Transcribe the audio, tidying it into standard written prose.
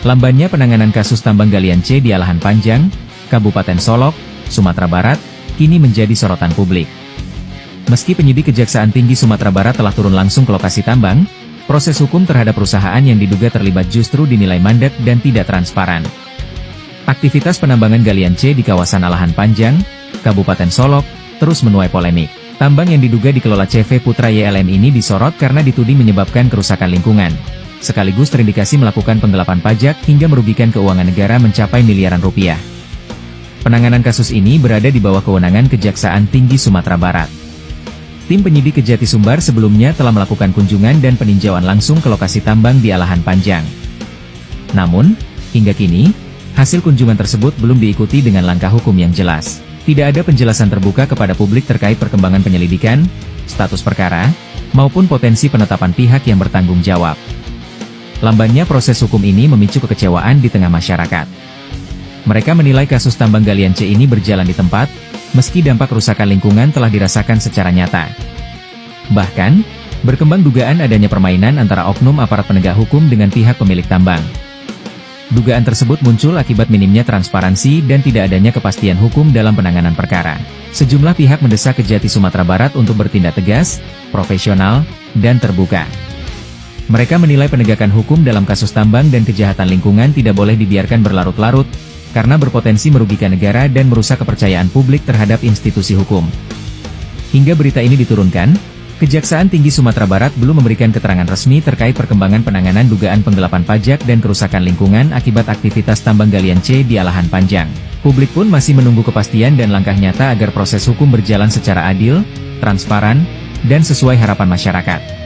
Lambannya penanganan kasus tambang galian C di Alahan Panjang, Kabupaten Solok, Sumatera Barat, kini menjadi sorotan publik. Meski penyidik Kejaksaan Tinggi Sumatera Barat telah turun langsung ke lokasi tambang, proses hukum terhadap perusahaan yang diduga terlibat justru dinilai mandek dan tidak transparan. Aktivitas penambangan galian C di kawasan Alahan Panjang, Kabupaten Solok, terus menuai polemik. Tambang yang diduga dikelola CV Putra YLM ini disorot karena dituding menyebabkan kerusakan lingkungan, sekaligus terindikasi melakukan penggelapan pajak hingga merugikan keuangan negara mencapai miliaran rupiah. Penanganan kasus ini berada di bawah kewenangan Kejaksaan Tinggi Sumatera Barat. Tim penyidik Kejati Sumbar sebelumnya telah melakukan kunjungan dan peninjauan langsung ke lokasi tambang di Alahan Panjang. Namun, hingga kini, hasil kunjungan tersebut belum diikuti dengan langkah hukum yang jelas. Tidak ada penjelasan terbuka kepada publik terkait perkembangan penyelidikan, status perkara, maupun potensi penetapan pihak yang bertanggung jawab. Lambannya proses hukum ini memicu kekecewaan di tengah masyarakat. Mereka menilai kasus tambang galian C ini berjalan di tempat, meski dampak kerusakan lingkungan telah dirasakan secara nyata. Bahkan, berkembang dugaan adanya permainan antara oknum aparat penegak hukum dengan pihak pemilik tambang. Dugaan tersebut muncul akibat minimnya transparansi dan tidak adanya kepastian hukum dalam penanganan perkara. Sejumlah pihak mendesak Kejati Sumatera Barat untuk bertindak tegas, profesional, dan terbuka. Mereka menilai penegakan hukum dalam kasus tambang dan kejahatan lingkungan tidak boleh dibiarkan berlarut-larut, karena berpotensi merugikan negara dan merusak kepercayaan publik terhadap institusi hukum. Hingga berita ini diturunkan, Kejaksaan Tinggi Sumatera Barat belum memberikan keterangan resmi terkait perkembangan penanganan dugaan penggelapan pajak dan kerusakan lingkungan akibat aktivitas tambang galian C di Alahan Panjang. Publik pun masih menunggu kepastian dan langkah nyata agar proses hukum berjalan secara adil, transparan, dan sesuai harapan masyarakat.